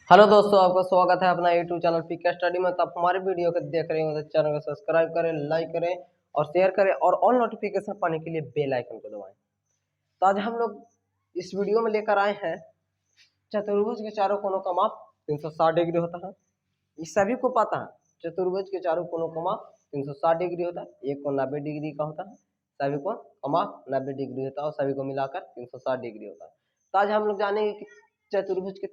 Hello दोस्तों, आपका स्वागत है अपना यूट्यूब चैनल पीके स्टडी में। तो आप हमारे वीडियो को देख रहे हो तो चैनल को सब्सक्राइब करें, लाइक करें और शेयर करें और ऑल नोटिफिकेशन पाने के लिए बेल आइकन को दबाएं। तो आज हम लोग इस वीडियो में लेकर आए हैं चतुर्भुज के चारों कोनों का माप 360 डिग्री होता है। इस सभी को पता है, चतुर्भुज के चारों कोनों का माप 360 डिग्री होता है। एक कोण 90 डिग्री का होता है, सभी कोण का माप 90 डिग्री होता है और सभी को मिलाकर 360 डिग्री होता है। तो आज हम लोग जानेंगे कि चतुर्भुज के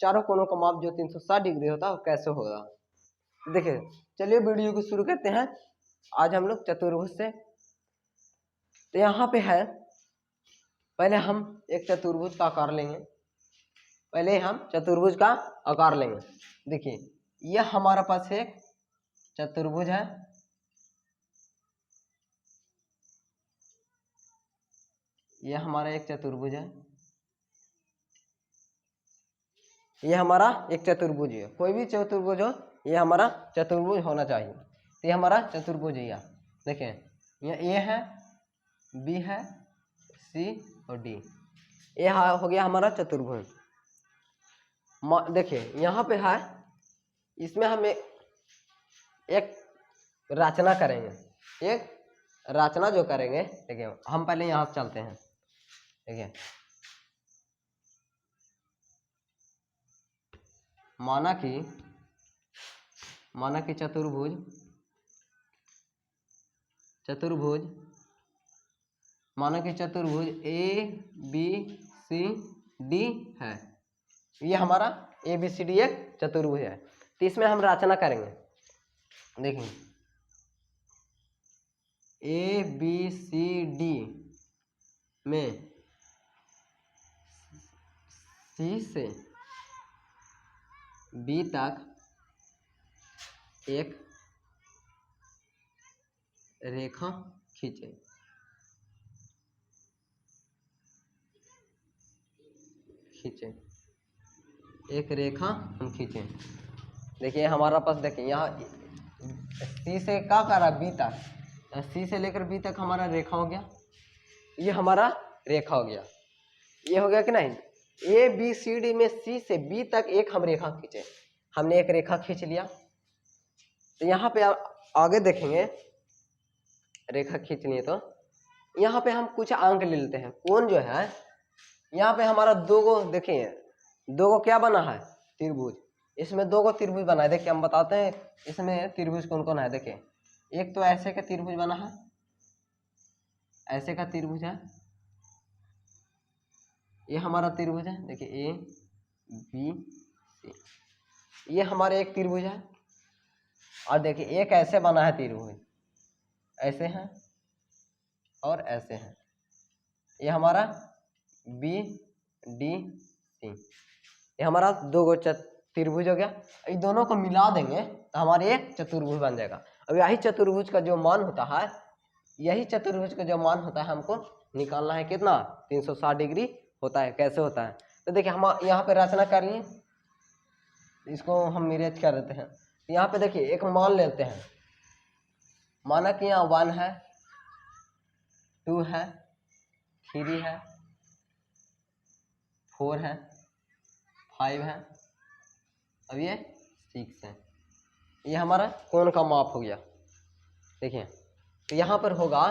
चारों कोनों का माप जो 360 डिग्री होता है वो कैसे होगा। देखिए, चलिए वीडियो को शुरू करते हैं। आज हम लोग चतुर्भुज से, तो यहाँ पे है, पहले हम एक चतुर्भुज का आकार लेंगे। पहले हम चतुर्भुज का आकार लेंगे। देखिए, यह हमारा पास एक चतुर्भुज है। यह हमारा एक चतुर्भुज है। यह हमारा एक चतुर्भुज है। कोई भी चतुर्भुज हो, यह हमारा चतुर्भुज होना चाहिए। तो यह हमारा चतुर्भुज है। देखें, यह ए है, बी है, सी और डी। यह हो गया हमारा चतुर्भुज। देखिए यहाँ पे है, इसमें हम एक रचना करेंगे। एक रचना जो करेंगे, देखिए हम पहले यहाँ से चलते हैं। देखिए, माना कि चतुर्भुज माना कि चतुर्भुज ए बी सी डी है। ये हमारा ए बी सी डी एक चतुर्भुज है। तो इसमें हम रचना करेंगे। देखिए, ए बी सी डी में सी से बी तक एक रेखा खींचे। एक रेखा हम खींचे। देखिए हमारा पास, देखिए यहाँ सी से क्या कर रहा है, बी तक। सी से लेकर बी तक हमारा रेखा हो गया। ये हमारा रेखा हो गया। ये हो गया कि नहीं। ए बी सी डी में सी से बी तक एक हम रेखा खींचे। हमने एक रेखा खींच लिया। तो यहाँ पे आगे देखेंगे, रेखा खींचनी है तो यहाँ पे हम कुछ अंक ले लेते हैं। कौन जो है, यहाँ पे हमारा दो गो, देखिए दो गो क्या बना है, त्रिभुज। इसमें दो गो त्रिभुज बना है। देखिए हम बताते हैं इसमें त्रिभुज कौन कौन है। देखिए, एक तो ऐसे का त्रिभुज बना है, ऐसे का त्रिभुज है। ये हमारा त्रिभुज है। देखिए ए बी सी, ये हमारे एक त्रिभुज है। और देखिए एक ऐसे बना है त्रिभुज, ऐसे हैं और ऐसे हैं। ये हमारा बी डी सी, ये हमारा दो गो त्रिभुज हो गया। इन दोनों को मिला देंगे तो हमारे एक चतुर्भुज बन जाएगा। अब यही चतुर्भुज का जो मान होता है, हमको निकालना है। कितना, 360 डिग्री होता है। कैसे होता है, तो देखिए हम यहाँ पे रचना कर लिए, इसको हम इरेज कर देते हैं। यहाँ पे देखिए एक मान लेते हैं। माना कि यहाँ 1 है, 2 है, 3 है, 4 है, 5 है, अब ये 6 है। ये हमारा कोण का माप हो गया। देखिए, तो यहाँ पर होगा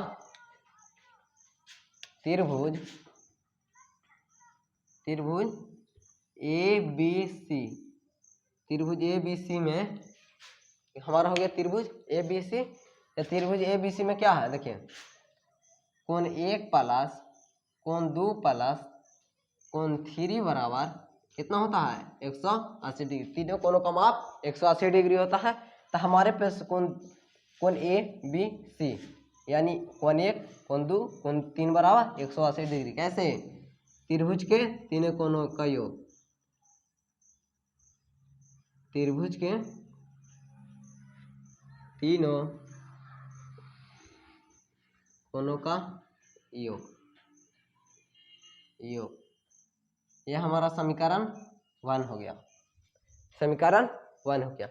त्रिभुज ए बी सी। त्रिभुज ए बी सी में हमारा हो गया त्रिभुज ए बी सी। त्रिभुज ए बी सी में क्या है, देखिए कोण 1 प्लस कोण 2 प्लस कोण 3 बराबर कितना होता है, 180 डिग्री। तीनों कोणों का माप 180 डिग्री होता है। तो हमारे पास कोण ए बी सी, यानी कोण 1 कोण 2 कोण 3 बराबर 180 डिग्री। कैसे, त्रिभुज के तीनों कोणों का योग। त्रिभुज के तीनों कोणों का योग। यह हमारा समीकरण 1 हो गया। समीकरण 1 हो गया।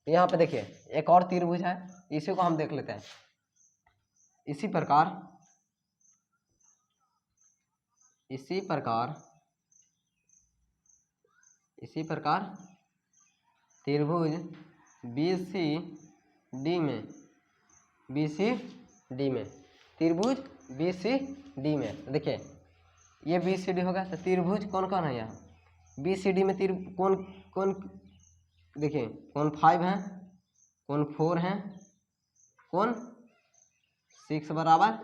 यहाँ पे देखिए एक और त्रिभुज है, इसी को हम देख लेते हैं। इसी प्रकार इसी प्रकार त्रिभुज बी सी डी में त्रिभुज बी सी डी में देखिए ये बी सी डी होगा। तो त्रिभुज कौन कौन है यहाँ बी सी डी में? कौन कौन देखिए, कौन 5 है, कौन 4 है, कौन 6 बराबर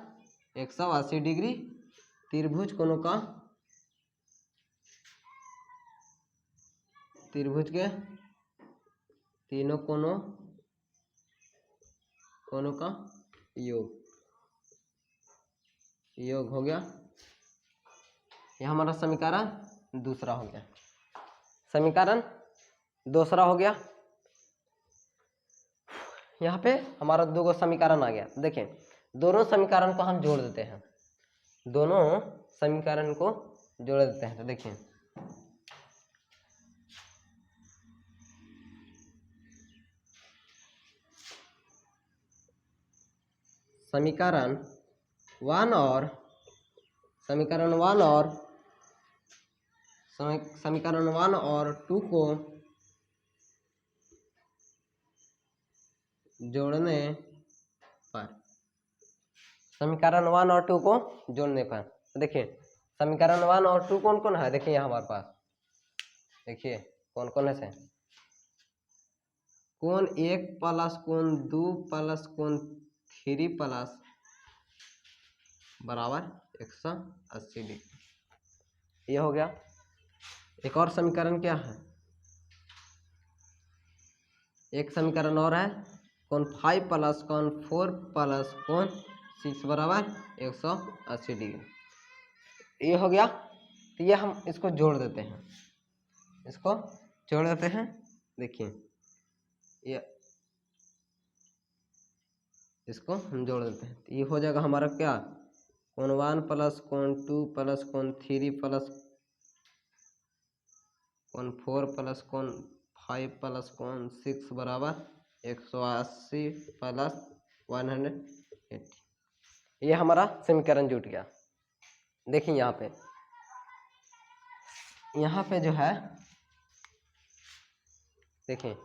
180 डिग्री। त्रिभुज कोनों का, त्रिभुज के तीनों कोनों का योग हो गया। यह हमारा समीकरण दूसरा हो गया। समीकरण दूसरा हो गया। यहाँ पे हमारा 2 समीकरण आ गया। देखें दोनों समीकरण को हम जोड़ देते हैं, दोनों समीकरण को जोड़ देते हैं। तो देखिए समीकरण 1 और समीकरण 1 और 2 को जोड़ने पर, समीकरण 1 और 2 को जोड़ने पर देखिए समीकरण 1 और 2 कौन कौन है? देखिए यहाँ हमारे पास देखिए कौन कौन है से, कोण 1 प्लस कोण 2 प्लस कोण 3 प्लस बराबर 180 डिग्री। ये हो गया। एक और समीकरण क्या है? एक समीकरण और है, कोण 5 प्लस कोण 4 प्लस कोण 6 बराबर 180 डिग्री। ये हो गया। तो ये हम इसको जोड़ देते हैं, इसको जोड़ देते हैं। देखिए ये इसको हम जोड़ देते हैं। तो ये हो जाएगा हमारा क्या, कोण 1 प्लस कोण 2 प्लस कोण 3 प्लस कोण 4 प्लस कोण 5 प्लस कोण 6 बराबर 180 प्लस 180। ये हमारा समीकरण जुट गया। देखिए यहाँ पे जो है देखिए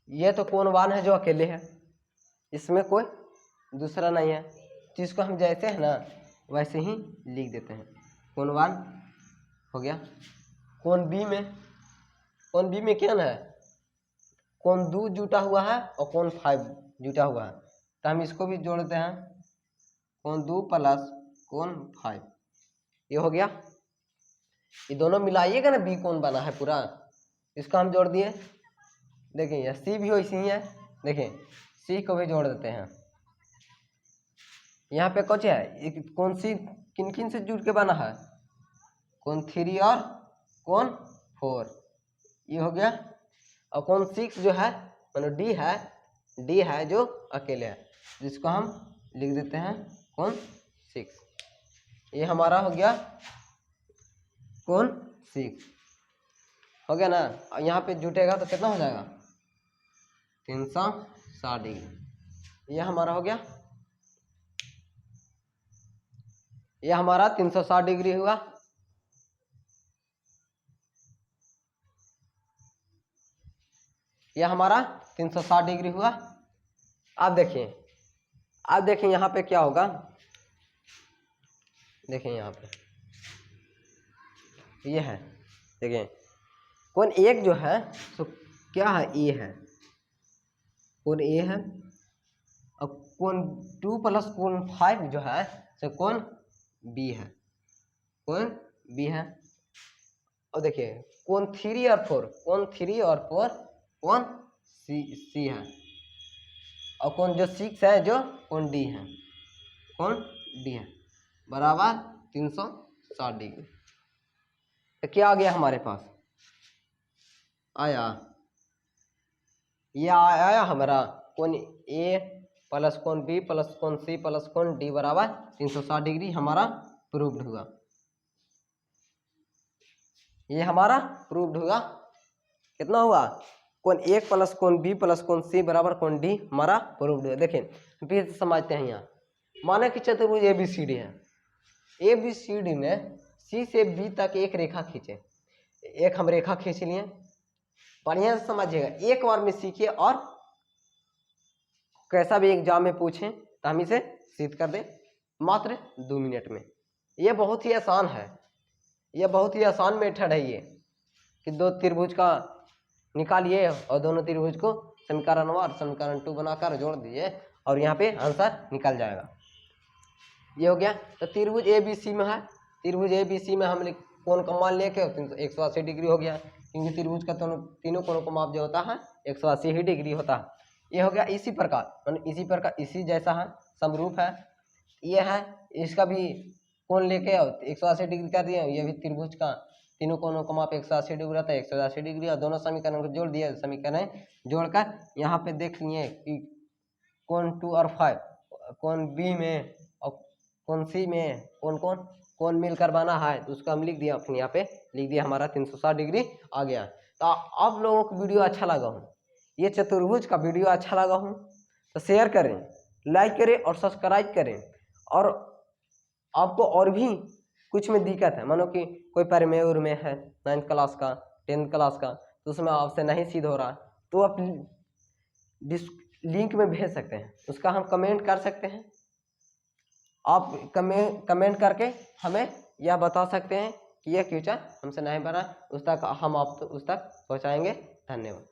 ये तो कोण 1 है जो अकेले है, इसमें कोई दूसरा नहीं है। तो इसको हम जैसे है ना वैसे ही लिख देते हैं। कोण 1 हो गया। कोण बी में क्या है, कोण 2 जुटा हुआ है और कोण 5 जुटा हुआ है। तो हम इसको भी जोड़ते हैं, कोण 2 प्लस कोण 5। ये हो गया। ये दोनों मिलाइएगा ना, बी कोण बना है पूरा, इसको हम जोड़ दिए। देखिए यह सी भी वैसे ही है। देखिए सी को भी जोड़ देते हैं। यहाँ पे कुछ है, कौन सी किन किन से जुड़ के बना है, कोण 3 और कोण 4। ये हो गया। और कोण 6 जो है मतलब डी है जो अकेले है, जिसको हम लिख देते हैं कोण 6। ये हमारा हो गया कोण 6 हो गया ना। और यहाँ पे जुटेगा तो कितना हो जाएगा, 360 डिग्री। ये हमारा हो गया। ये हमारा 360 डिग्री हुआ। यह हमारा 360 डिग्री हुआ। अब देखिए यहाँ पे क्या होगा। देखिए यहाँ पे ये है, देखिए कोण 1 जो है तो क्या है, ए है, कोण ए है। और कोण 2 प्लस कोण 5 जो है तो कोण बी है, कोण बी है। और देखिए कोण 3 और 4, कोण 3 और 4 कोण सी है। और कोण जो 6 है जो कोण डी है, कोण डी है बराबर 360 डिग्री। तो क्या आ गया हमारे पास, आया ये आया हमारा कोण ए प्लस कोण बी प्लस कोण सी प्लस कोण डी बराबर 360 डिग्री हमारा प्रूव्ड हुआ। ये हमारा प्रूव्ड हुआ। कितना हुआ, कोण 1 प्लस कोण बी प्लस कोण सी बराबर कोण डी हमारा प्रूव्ड हुआ। देखें फिर समझते हैं। यहाँ माने कि चतुर्भुज ABCD है, ABCD में सी से बी तक एक रेखा खींचे। एक हम रेखा खींच लिए, बढ़िया से समझिएगा, एक बार में सीखिए और कैसा भी एग्जाम में पूछें तो हम इसे सिद्ध कर दें मात्र 2 मिनट में। ये बहुत ही आसान है, ये बहुत ही आसान मेथड है ये, कि दो त्रिभुज का निकालिए और दोनों त्रिभुज को समीकरण 1 और समीकरण 2 बनाकर जोड़ दीजिए और यहाँ पे आंसर निकल जाएगा। ये हो गया। तो त्रिभुज ABC में है, त्रिभुज ABC में हम कोण का मान लेके 180 डिग्री हो गया, क्योंकि त्रिभुज का तीनों कोणों का माप जो होता है 180 ही डिग्री होता है। ये हो गया इसी प्रकार, इसी प्रकार इसी जैसा है, समरूप है। ये है, इसका भी कोण लेके 180 डिग्री कर दिए, ये भी त्रिभुज का तीनों कोणों का माप 180 डिग्री रहता है, 180 डिग्री, और दोनों समीकरण को जोड़ दिया, समीकरण जोड़कर यहाँ पे देख लिए कि कोण 2 और 5, कोण B में और कोण C में कौन मिलकर बना है, तो उसको हम लिख दिया, अपने यहाँ पे लिख दिया, हमारा 360 डिग्री आ गया। तो आप लोगों को वीडियो अच्छा लगा हो, ये चतुर्भुज का वीडियो अच्छा लगा हो तो शेयर करें, लाइक करें और सब्सक्राइब करें। और आपको और भी कुछ में दिक्कत है, मानो कि कोई परिमेय में है 9th क्लास का 10th क्लास का, तो उसमें आपसे नहीं सिद्ध हो रहा, तो आप लिंक में भेज सकते हैं, उसका हम कमेंट कर सकते हैं। आप कमेंट करके हमें यह बता सकते हैं कि यह क्वेश्चन हमसे नहीं बना, उस तक हम आप उस तक पहुँचाएँगे। धन्यवाद।